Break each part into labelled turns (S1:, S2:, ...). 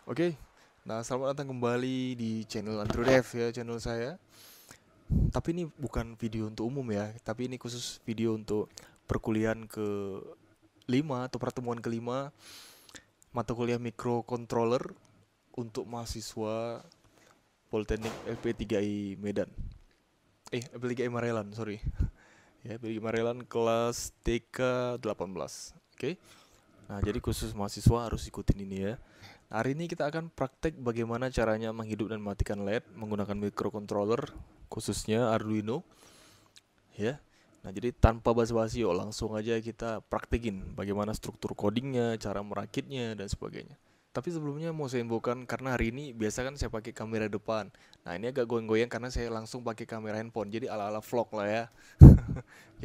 S1: Oke, nah selamat datang kembali di channel AndroDev ya, channel saya. Tapi ini bukan video untuk umum ya, tapi ini khusus video untuk perkuliahan ke-5 atau pertemuan kelima mata kuliah microcontroller untuk mahasiswa Politeknik LP3I Medan. LP3I Marelan, sorry. Ya, LP3I Marelan kelas TK 18. Oke. Nah, jadi khusus mahasiswa harus ikutin ini ya. Hari ini kita akan praktek bagaimana caranya menghidup dan mematikan LED menggunakan microcontroller, khususnya Arduino, ya. Nah, jadi tanpa basa-basi, yuk langsung aja kita praktekin bagaimana struktur codingnya, cara merakitnya, dan sebagainya. Tapi sebelumnya mau saya infokan, karena hari ini biasa kan saya pakai kamera depan. Nah, ini agak goyang-goyang karena saya langsung pakai kamera handphone, jadi ala-ala vlog lah ya.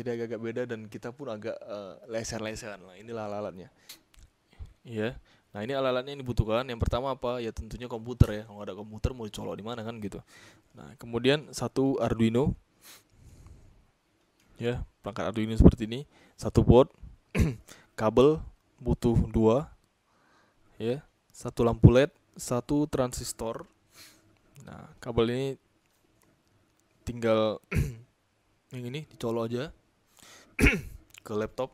S1: Jadi agak-agak beda dan kita pun agak leser-leseran lah. Inilah alat-alatnya. Iya. Nah, ini alat-alatnya yang dibutuhkan. Yang pertama apa? Ya tentunya komputer ya. Kalau nggak ada komputer mau dicolok di mana kan gitu. Nah, kemudian satu Arduino, ya, perangkat Arduino seperti ini. Satu board, kabel butuh dua, ya. Satu lampu LED, satu transistor. Nah, kabel ini tinggal yang ini dicolok aja ke laptop.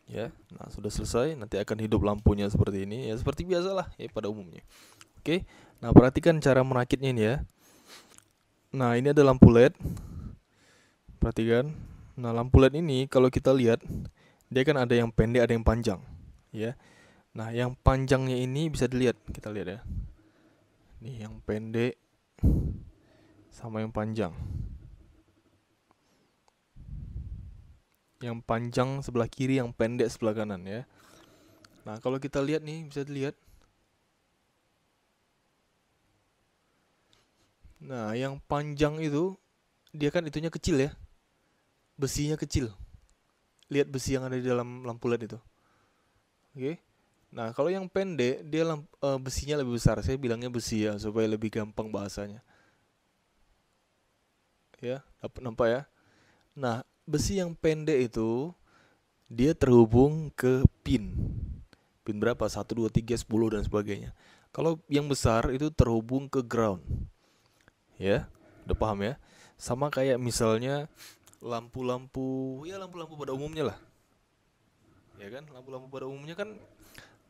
S1: Ya, nah sudah selesai. Nanti akan hidup lampunya seperti ini. Ya seperti biasalah ya pada umumnya. Oke, nah perhatikan cara merakitnya ini ya. Nah ini ada lampu LED, perhatikan. Nah lampu LED ini kalau kita lihat, dia kan ada yang pendek, ada yang panjang, ya. Nah yang panjangnya ini bisa dilihat, kita lihat ya. Nih yang pendek sama yang panjang. Yang panjang sebelah kiri, yang pendek sebelah kanan ya. Nah kalau kita lihat nih, bisa dilihat. Nah yang panjang itu, dia kan itunya kecil ya, besinya kecil. Lihat besi yang ada di dalam lampu LED itu. Oke. Nah, kalau yang pendek dia besinya lebih besar. Saya bilangnya besi ya supaya lebih gampang bahasanya. Ya, dapat nampak ya. Nah, besi yang pendek itu dia terhubung ke pin. Pin berapa? 1 2 3 10 dan sebagainya. Kalau yang besar itu terhubung ke ground. Ya, udah paham ya? Sama kayak misalnya lampu-lampu, ya lampu-lampu pada umumnya lah. Ya kan? Lampu-lampu pada umumnya kan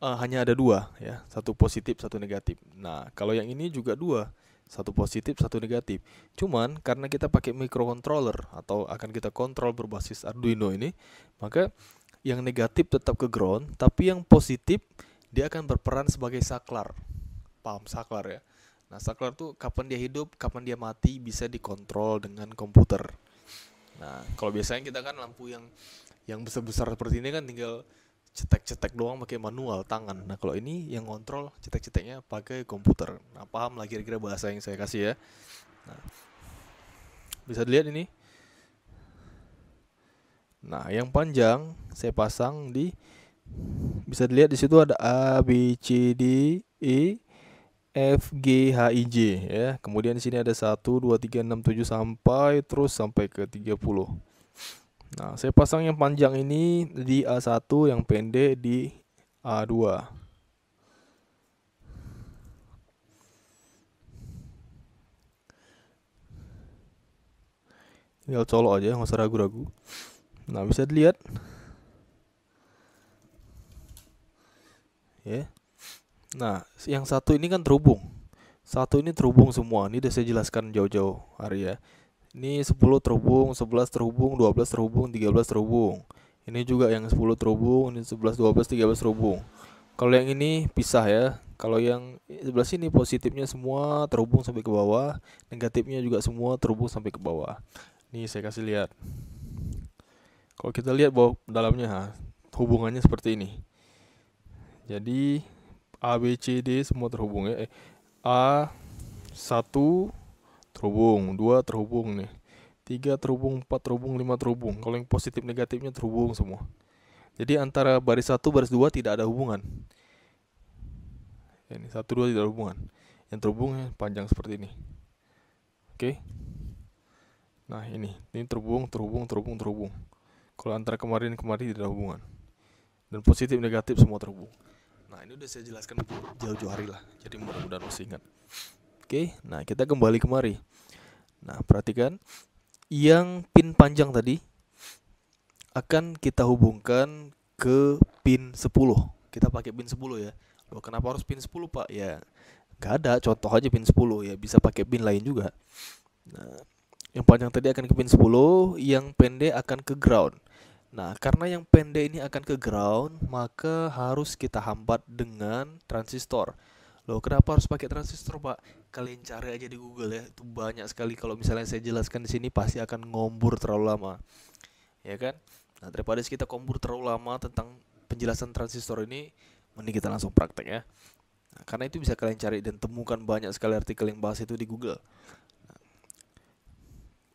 S1: hanya ada dua ya, satu positif satu negatif. Nah kalau yang ini juga dua, satu positif satu negatif. Cuman karena kita pakai microcontroller atau akan kita kontrol berbasis Arduino ini, maka yang negatif tetap ke ground, tapi yang positif dia akan berperan sebagai saklar. Paham saklar ya? Nah saklar tuh kapan dia hidup, kapan dia mati bisa dikontrol dengan komputer. Nah kalau biasanya kita kan lampu yang besar-besar seperti ini kan tinggal cetek-cetek doang pakai manual tangan. Nah kalau ini yang kontrol cetek-ceteknya pakai komputer. Nah paham lah kira-kira bahasa yang saya kasih ya. Nah, bisa dilihat ini. Nah yang panjang saya pasang di, bisa dilihat di situ ada A B C D E F G H I J ya. Kemudian di sini ada 1 2 3 6 7 sampai terus sampai ke 30. Nah, saya pasang yang panjang ini di A1, yang pendek di A2. Tinggal colok aja, nggak usah ragu-ragu. Nah, bisa dilihat ya. Nah, yang satu ini kan terhubung. Satu ini terhubung semua. Ini udah saya jelaskan jauh-jauh hari ya. Ini 10 terhubung, 11 terhubung, 12 terhubung, 13 terhubung. Ini juga yang 10 terhubung, ini 11, 12, 13 terhubung. Kalau yang ini pisah ya. Kalau yang sebelah sini positifnya semua terhubung sampai ke bawah, negatifnya juga semua terhubung sampai ke bawah. Nih saya kasih lihat. Kalau kita lihat bawah dalamnya, hubungannya seperti ini. Jadi A, B, C, D semua terhubung ya. A 1 terhubung, 2 terhubung nih. 3 terhubung, 4 terhubung, 5 terhubung. Kalau yang positif negatifnya terhubung semua. Jadi antara baris 1 baris 2 tidak ada hubungan. Ini 1 2 tidak ada hubungan. Yang terhubung panjang seperti ini. Oke. Nah, ini terhubung, terhubung, terhubung, terhubung. Kalau antara kemarin tidak ada hubungan. Dan positif negatif semua terhubung. Nah, ini udah saya jelaskan jauh-jauh hari lah, jadi mudah-mudahan masih ingat. Oke, nah kita kembali kemari. Nah, perhatikan yang pin panjang tadi akan kita hubungkan ke pin 10. Kita pakai pin 10 ya. Loh, kenapa harus pin 10, Pak? Ya, gak ada, contoh aja pin 10 ya, bisa pakai pin lain juga. Nah, yang panjang tadi akan ke pin 10, yang pendek akan ke ground. Nah, karena yang pendek ini akan ke ground, maka harus kita hambat dengan transistor. Loh, kenapa harus pakai transistor, Pak? Kalian cari aja di Google ya, itu banyak sekali. Kalau misalnya saya jelaskan di sini pasti akan ngombur terlalu lama. Ya kan? Nah, daripada kita kompur terlalu lama tentang penjelasan transistor ini, mending kita langsung praktek ya. Nah, karena itu bisa kalian cari dan temukan banyak sekali artikel yang bahas itu di Google. Nah,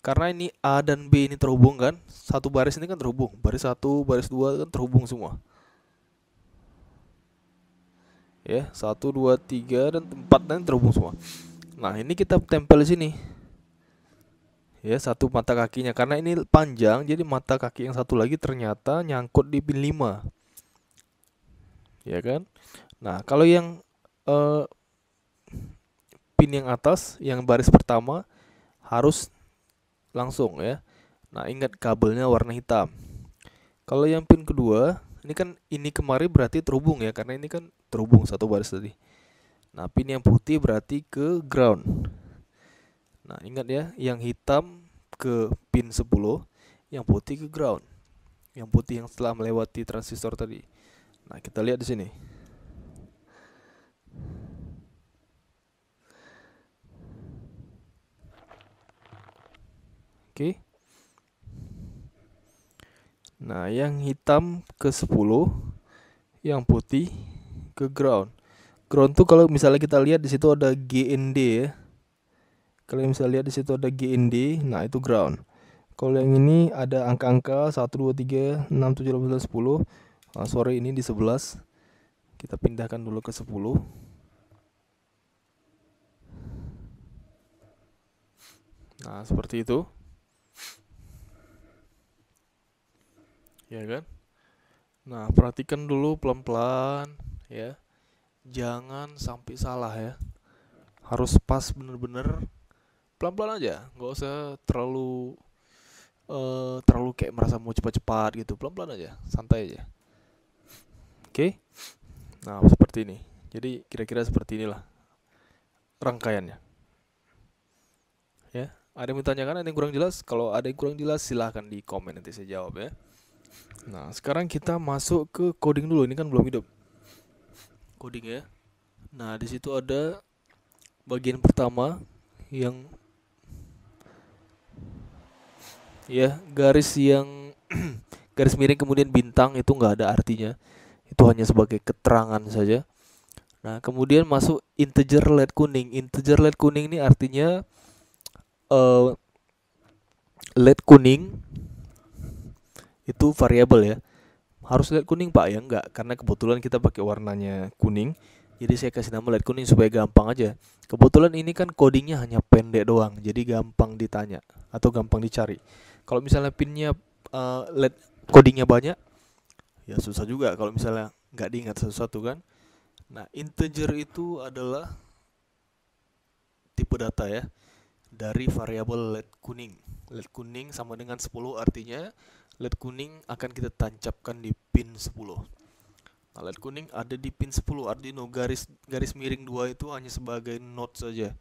S1: karena ini A dan B ini terhubung kan, satu baris ini kan terhubung, baris 1, baris 2 kan terhubung semua. Ya, 1, 2, 3 dan 4 dan terhubung semua. Nah, ini kita tempel di sini. Ya, satu mata kakinya, karena ini panjang jadi mata kaki yang satu lagi ternyata nyangkut di pin 5. Ya kan? Nah, kalau yang pin yang atas, yang baris pertama harus langsung ya. Nah, ingat kabelnya warna hitam. Kalau yang pin kedua, ini kemari berarti terhubung ya, karena ini kan terhubung satu baris tadi. Nah, pin yang putih berarti ke ground. Nah, ingat ya, yang hitam ke pin 10, yang putih ke ground. Yang putih yang setelah melewati transistor tadi. Nah, kita lihat di sini. Oke. Nah, yang hitam ke 10, yang putih ke ground. Ground tuh kalau misalnya kita lihat di situ ada GND ya. Kalau misalnya lihat di situ ada GND, nah itu ground. Kalau yang ini ada angka-angka 1, 2, 3, 6, 7, 8, 9, 10. Sorry, ini di 11. Kita pindahkan dulu ke 10. Nah, seperti itu. Ya kan? Nah, perhatikan dulu pelan-pelan ya. Jangan sampai salah ya. Harus pas bener-bener, pelan-pelan aja. Nggak usah terlalu kayak merasa mau cepat-cepat gitu. Pelan-pelan aja, santai aja. Oke. Nah, seperti ini. Jadi kira-kira seperti inilah rangkaiannya. Ya, ada yang ditanyakan, ada yang kurang jelas? Kalau ada yang kurang jelas silahkan di komen, nanti saya jawab ya. Nah, sekarang kita masuk ke coding dulu. Ini kan belum hidup. Coding ya. Nah, di situ ada bagian pertama yang ya garis yang garis miring kemudian bintang, itu nggak ada artinya. Itu hanya sebagai keterangan saja. Nah, kemudian masuk integer LED kuning. Integer LED kuning ini artinya LED kuning itu variabel ya. Harus LED kuning, Pak? Ya enggak, karena kebetulan kita pakai warnanya kuning. Jadi saya kasih nama LED kuning supaya gampang aja. Kebetulan ini kan codingnya hanya pendek doang, jadi gampang ditanya atau gampang dicari. Kalau misalnya pinnya LED codingnya banyak, ya susah juga kalau misalnya nggak diingat satu-satu kan. Nah, integer itu adalah tipe data ya dari variabel LED kuning. LED kuning sama dengan 10, artinya LED kuning akan kita tancapkan di pin 10. Nah, LED kuning ada di pin 10, artinya garis miring 2 itu hanya sebagai note saja,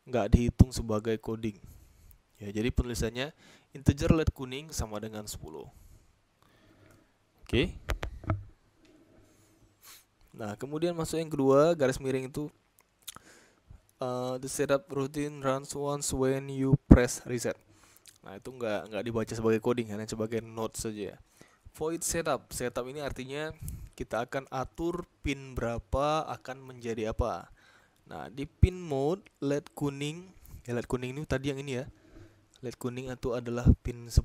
S1: nggak dihitung sebagai coding. Ya, jadi penulisannya integer LED kuning sama dengan 10. Oke. Nah, kemudian masuk yang kedua, garis miring itu the setup routine runs once when you press reset. Nah, itu nggak dibaca sebagai coding, hanya sebagai note saja. Void setup. Setup ini artinya kita akan atur pin berapa akan menjadi apa. Nah, di pin mode LED kuning, ya LED kuning ini tadi yang ini ya. LED kuning itu adalah pin 10.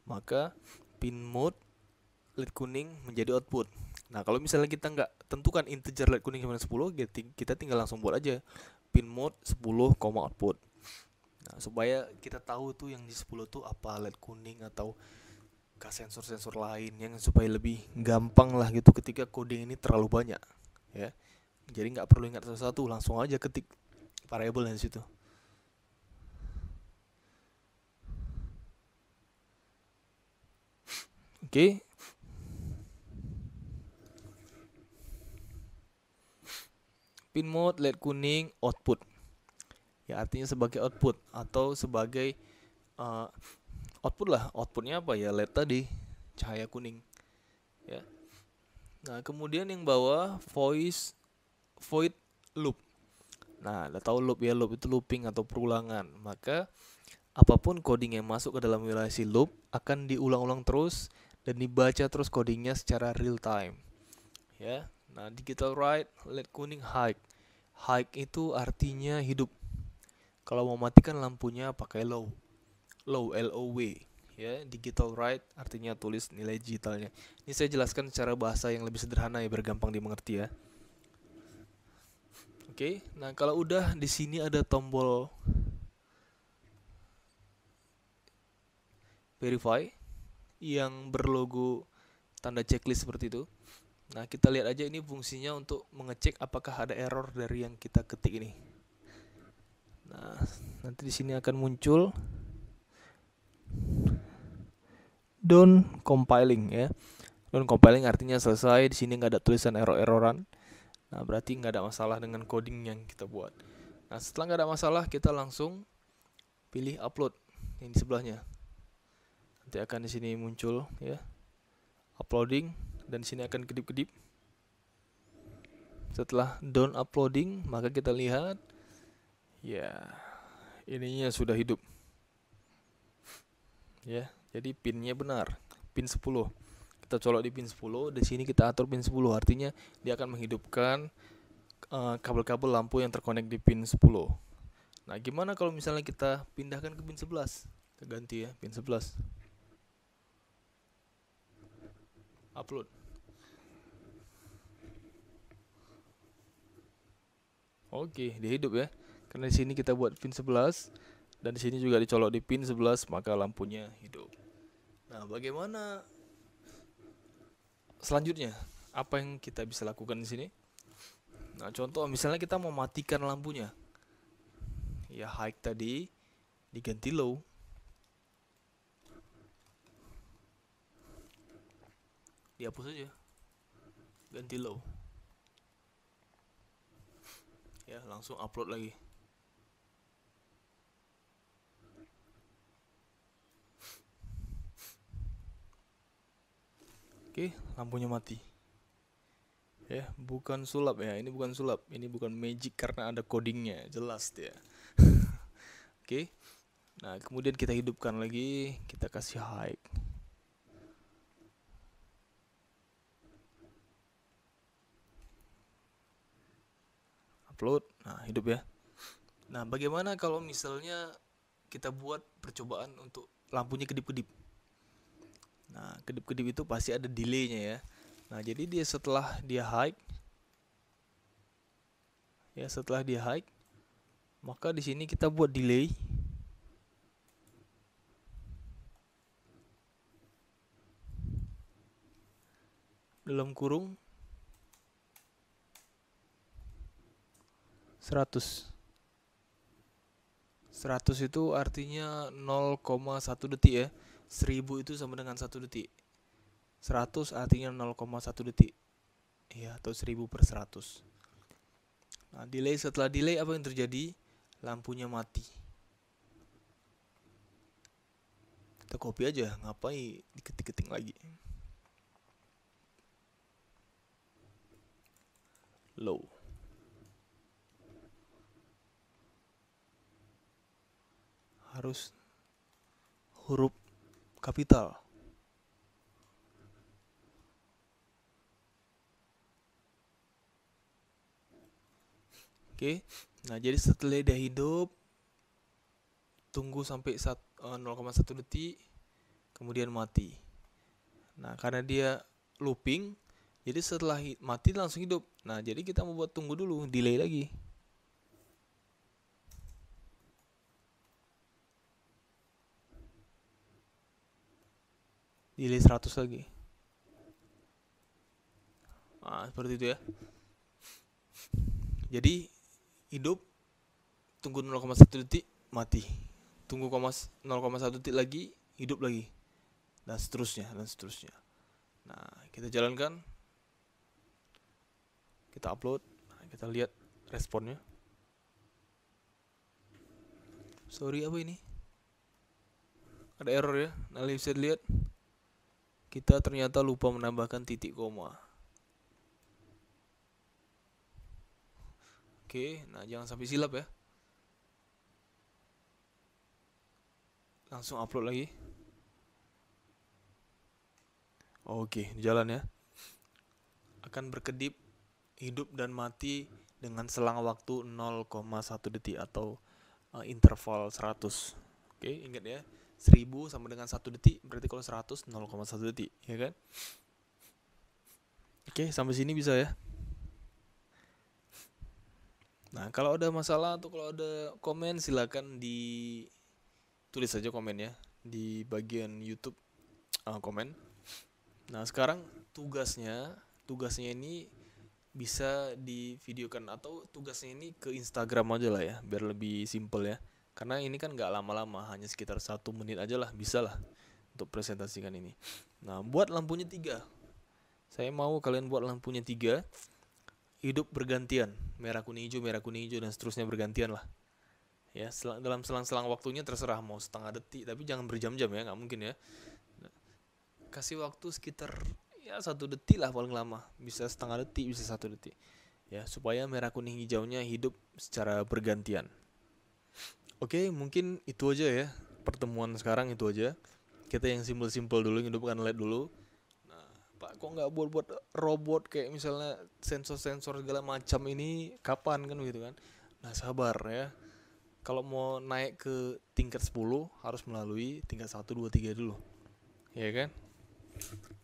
S1: Maka pin mode LED kuning menjadi output. Nah, kalau misalnya kita nggak tentukan integer LED kuning sama 10, kita tinggal langsung buat aja pin mode 10, output. Nah, supaya kita tahu tuh yang di 10 tuh apa LED kuning atau ke sensor-sensor lain yang supaya lebih gampang lah gitu ketika coding ini terlalu banyak ya. Jadi nggak perlu ingat satu-satu, langsung aja ketik variabel di situ. Oke. Pin mode LED kuning output. Ya artinya sebagai output atau sebagai output lah. Outputnya apa ya? LED tadi, cahaya kuning. Ya. Nah, kemudian yang bawah void loop. Nah, udah tahu loop ya, loop itu looping atau perulangan. Maka apapun coding yang masuk ke dalam wilayah si loop akan diulang-ulang terus dan dibaca terus codingnya secara real time. Ya. Nah, digital write LED kuning high. High itu artinya hidup. Kalau mau matikan lampunya pakai low. Low LOW. Ya, digital write artinya tulis nilai digitalnya. Ini saya jelaskan secara bahasa yang lebih sederhana ya, biar gampang dimengerti ya. Oke, nah kalau udah di sini ada tombol verify yang berlogo tanda checklist seperti itu. Nah, kita lihat aja ini fungsinya untuk mengecek apakah ada error dari yang kita ketik ini. Nah, nanti di sini akan muncul done compiling ya. Done compiling artinya selesai, di sini nggak ada tulisan error-erroran. Nah, berarti nggak ada masalah dengan coding yang kita buat. Nah, setelah nggak ada masalah, kita langsung pilih upload yang di sebelahnya. Nanti akan di sini muncul ya, uploading, dan di sini akan kedip-kedip. Setelah done uploading, maka kita lihat ya, ininya sudah hidup. Ya, jadi pinnya benar, pin 10. Kita colok di pin 10, di sini kita atur pin 10, artinya dia akan menghidupkan kabel-kabel lampu yang terkonek di pin 10. Nah, gimana kalau misalnya kita pindahkan ke pin 11? Kita ganti ya, pin 11. Upload. Oke, dia hidup ya. Karena di sini kita buat pin 11 dan di sini juga dicolok di pin 11, maka lampunya hidup. Nah, bagaimana selanjutnya? Apa yang kita bisa lakukan di sini? Nah, contoh misalnya kita mau matikan lampunya. Ya, high tadi diganti low. Dihapus aja. Ganti low. Ya, langsung upload lagi. Oke, lampunya mati. Ya, bukan sulap ya, ini bukan sulap, ini bukan magic karena ada codingnya, jelas dia. Oke, nah kemudian kita hidupkan lagi, kita kasih high. Upload, nah hidup ya. Nah, bagaimana kalau misalnya kita buat percobaan untuk lampunya kedip-kedip? Nah, kedip-kedip itu pasti ada delaynya ya. Nah, jadi dia setelah dia high, ya setelah dia high, maka di sini kita buat delay. Dalam kurung 100. 100 itu artinya 0,1 detik ya. 1000 itu sama dengan 1 detik. 100 artinya 0,1 detik. Ya, atau 1000 per 100. Nah, delay, setelah delay apa yang terjadi? Lampunya mati. Kita copy aja, ngapain diketik-ketik lagi. Low. Harus huruf kapital. Oke. Nah, jadi setelah dia hidup, tunggu sampai 0,1 detik, kemudian mati. Nah, karena dia looping, jadi setelah mati langsung hidup. Nah, jadi kita mau buat tunggu dulu, delay lagi. delay 100 lagi. Nah, seperti itu ya. Jadi hidup, tunggu 0,1 detik, mati. Tunggu 0,1 detik lagi, hidup lagi. Dan seterusnya, dan seterusnya. Nah, kita jalankan. Kita upload. Nah, kita lihat responnya. Sorry, apa ini? Ada error ya. Nah, bisa lihat. Kita ternyata lupa menambahkan titik koma. Oke, nah jangan sampai silap ya. Langsung upload lagi. Oke, jalan ya. Akan berkedip hidup dan mati dengan selang waktu 0,1 detik atau interval 100. Oke, ingat ya. 1000 sama dengan 1 detik, berarti kalau 100 0,1 detik, ya kan? Oke, sampai sini bisa ya. Nah, kalau ada masalah atau kalau ada komen, silakan ditulis saja komennya di bagian YouTube komen. Nah, sekarang tugasnya ini bisa divideokan, atau tugasnya ini ke Instagram aja lah ya, biar lebih simple ya. Karena ini kan nggak lama-lama, hanya sekitar 1 menit aja lah, bisa lah untuk presentasikan ini. Nah, buat lampunya 3. Saya mau kalian buat lampunya 3. Hidup bergantian, merah kuning hijau dan seterusnya bergantian lah ya. Dalam selang-selang waktunya terserah, mau setengah detik, tapi jangan berjam-jam ya, nggak mungkin ya. Kasih waktu sekitar ya 1 detik lah paling lama, bisa setengah detik, bisa 1 detik ya, supaya merah kuning hijaunya hidup secara bergantian. Oke, mungkin itu aja ya pertemuan sekarang, itu aja. Kita yang simple-simple dulu, hidupkan LED dulu. Pak, kok nggak buat robot kayak misalnya sensor-sensor segala macam ini, kapan kan gitu kan. Nah, sabar ya. Kalau mau naik ke tingkat 10 harus melalui tingkat 1, 2, 3 dulu, ya kan.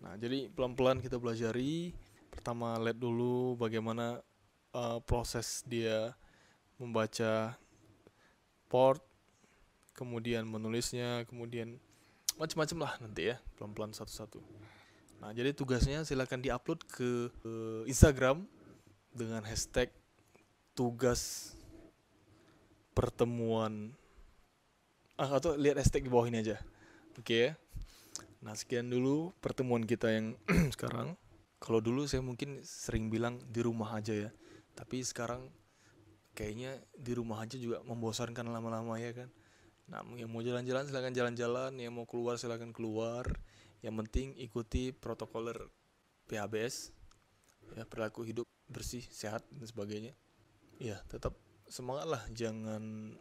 S1: Nah, jadi pelan-pelan kita pelajari. Pertama LED dulu, bagaimana proses dia membaca port, kemudian menulisnya, kemudian macam-macam lah nanti ya, pelan-pelan satu-satu. Nah, jadi tugasnya silakan diupload ke Instagram dengan hashtag tugas pertemuan, atau lihat hashtag di bawah ini aja. Oke ya. Nah, sekian dulu pertemuan kita yang sekarang. Kalau dulu saya mungkin sering bilang di rumah aja ya, tapi sekarang kayaknya di rumah aja juga membosankan lama-lama ya kan. Nah, yang mau jalan-jalan silakan jalan-jalan, yang mau keluar silakan keluar. Yang penting ikuti protokoler PHBS ya, perilaku hidup bersih, sehat dan sebagainya. Ya, tetap semangat lah, jangan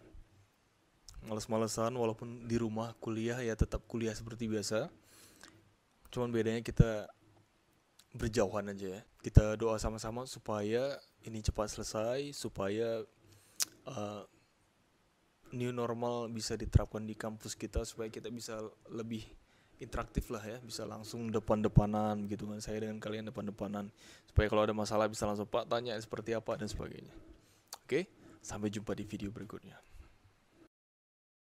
S1: males-malesan. Walaupun di rumah kuliah ya, tetap kuliah seperti biasa. Cuman bedanya kita berjauhan aja ya. Kita doa sama-sama supaya ini cepat selesai, supaya new normal bisa diterapkan di kampus kita, supaya kita bisa lebih interaktif lah ya, bisa langsung depan-depanan gitu kan, saya dengan kalian depan-depanan, supaya kalau ada masalah bisa langsung Pak tanya seperti apa dan sebagainya. Oke, sampai jumpa di video berikutnya.